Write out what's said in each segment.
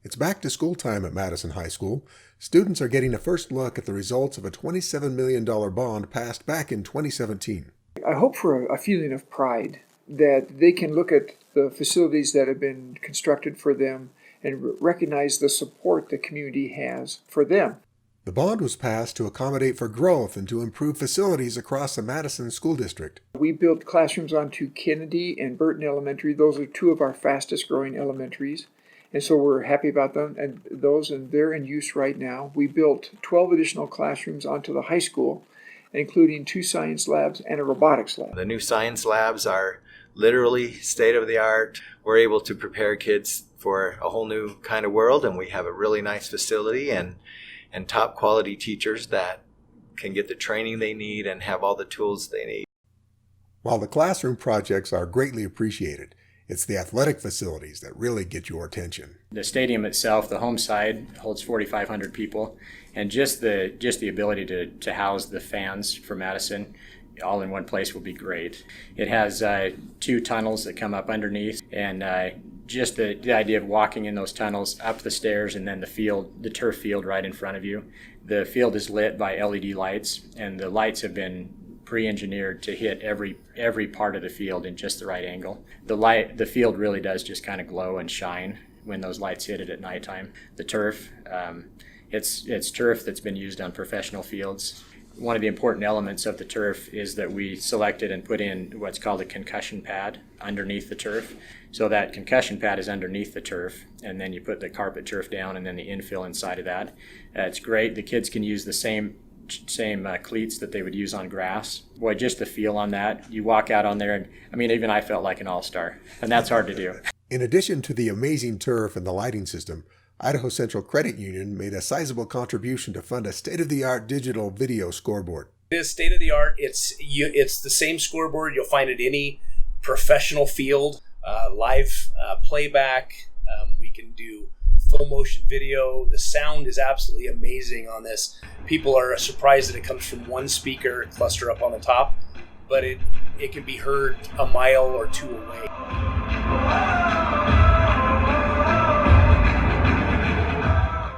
It's back to school time at Madison High School. Students are getting a first look at the results of a $27 million bond passed back in 2017. I hope for a feeling of pride that they can look at the facilities that have been constructed for them and recognize the support the community has for them. The bond was passed to accommodate for growth and to improve facilities across the Madison School District. We built classrooms onto Kennedy and Burton Elementary. Those are two of our fastest growing elementaries. And so we're happy about them and they're in use right now. We built 12 additional classrooms onto the high school, including 2 science labs and a robotics lab. The new science labs are literally state-of-the-art. We're able to prepare kids for a whole new kind of world, and we have a really nice facility and top quality teachers that can get the training they need and have all the tools they need. While the classroom projects are greatly appreciated, it's the athletic facilities that really get your attention. The stadium itself, the home side, holds 4,500 people, and just the ability to house the fans for Madison all in one place will be great. It has 2 tunnels that come up underneath, and just the idea of walking in those tunnels, up the stairs, and then the turf field right in front of you. The field is lit by LED lights, and the lights have been pre-engineered to hit every part of the field in just the right angle. The field really does just kind of glow and shine when those lights hit it at nighttime. The turf, it's turf that's been used on professional fields. One of the important elements of the turf is that we selected and put in what's called a concussion pad underneath the turf. So that concussion pad is underneath the turf, and then you put the carpet turf down and then the infill inside of that. It's great. The kids can use the same cleats that they would use on grass. Boy, just the feel on that. You walk out on there and, even I felt like an all-star, and that's hard to do. In addition to the amazing turf and the lighting system, Idaho Central Credit Union made a sizable contribution to fund a state-of-the-art digital video scoreboard. It is state-of-the-art. It's the same scoreboard you'll find at any professional field. Live playback. We can do full motion video. The sound is absolutely amazing on this. People are surprised that it comes from one speaker cluster up on the top, but it can be heard a mile or 2 away.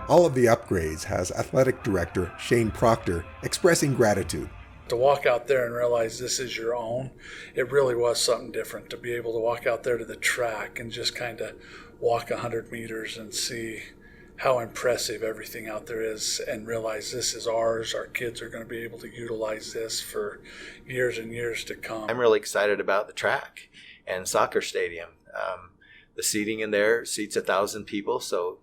All of the upgrades has Athletic Director Shane Proctor expressing gratitude. To walk out there and realize this is your own, it really was something different to be able to walk out there to the track and just kind of walk 100 meters and see how impressive everything out there is and realize this is ours. Our kids are going to be able to utilize this for years and years to come. I'm really excited about the track and soccer stadium. The seating in there seats 1,000 people, so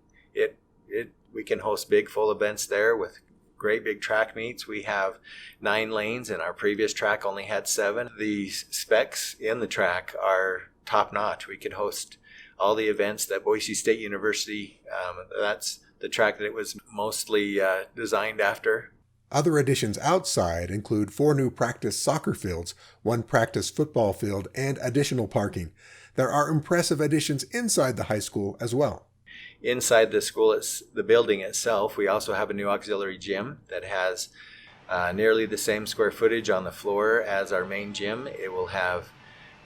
we can host big full events there with great big track meets. We have 9 lanes, and our previous track only had 7. The specs in the track are top notch. We can host all the events that Boise State University, that's the track that it was mostly designed after. Other additions outside include 4 new practice soccer fields, 1 practice football field, and additional parking. There are impressive additions inside the high school as well. Inside the school, the building itself, we also have a new auxiliary gym that has nearly the same square footage on the floor as our main gym. It will have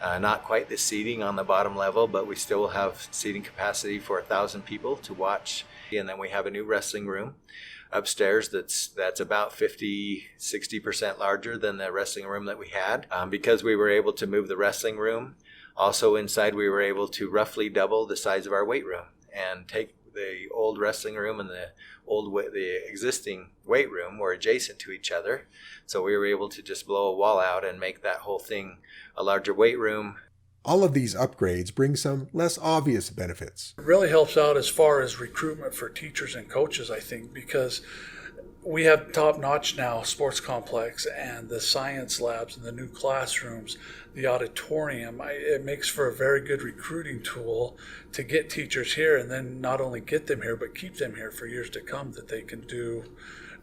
not quite the seating on the bottom level, but we still will have seating capacity for 1,000 people to watch. And then we have a new wrestling room upstairs that's about 50-60% larger than the wrestling room that we had. Because we were able to move the wrestling room, also inside we were able to roughly double the size of our weight room and take the old wrestling room and the existing weight room were adjacent to each other. So we were able to just blow a wall out and make that whole thing a larger weight room. All of these upgrades bring some less obvious benefits. It really helps out as far as recruitment for teachers and coaches, I think, because we have top-notch now sports complex and the science labs and the new classrooms, the auditorium. It makes for a very good recruiting tool to get teachers here, and then not only get them here, but keep them here for years to come, that they can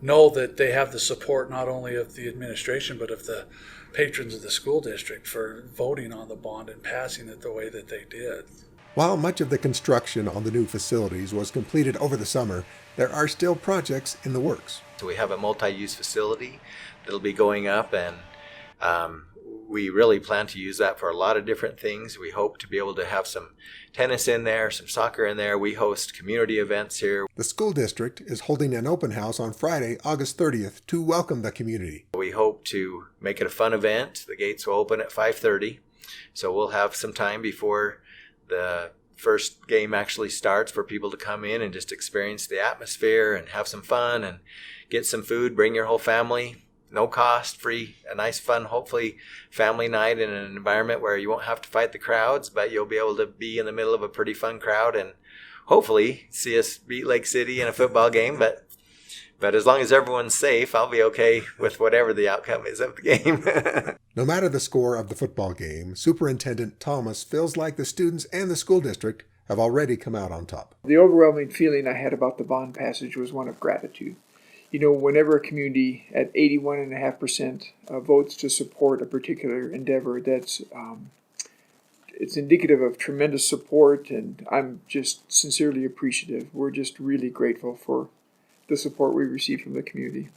know that they have the support not only of the administration, but of the patrons of the school district for voting on the bond and passing it the way that they did. While much of the construction on the new facilities was completed over the summer, there are still projects in the works. So we have a multi-use facility that'll be going up, and we really plan to use that for a lot of different things. We hope to be able to have some tennis in there, some soccer in there. We host community events here. The school district is holding an open house on Friday, August 30th, to welcome the community. We hope to make it a fun event. The gates will open at 5:30, so we'll have some time before the first game actually starts for people to come in and just experience the atmosphere and have some fun and get some food. Bring your whole family. No cost, free, a nice, fun, hopefully family night in an environment where you won't have to fight the crowds, but you'll be able to be in the middle of a pretty fun crowd and hopefully see us beat Lake City in a football game. But as long as everyone's safe, I'll be okay with whatever the outcome is of the game. No matter the score of the football game, Superintendent Thomas feels like the students and the school district have already come out on top. The overwhelming feeling I had about the bond passage was one of gratitude. You know, whenever a community at 81.5% votes to support a particular endeavor, it's indicative of tremendous support, and I'm just sincerely appreciative. We're just really grateful for the support we received from the community.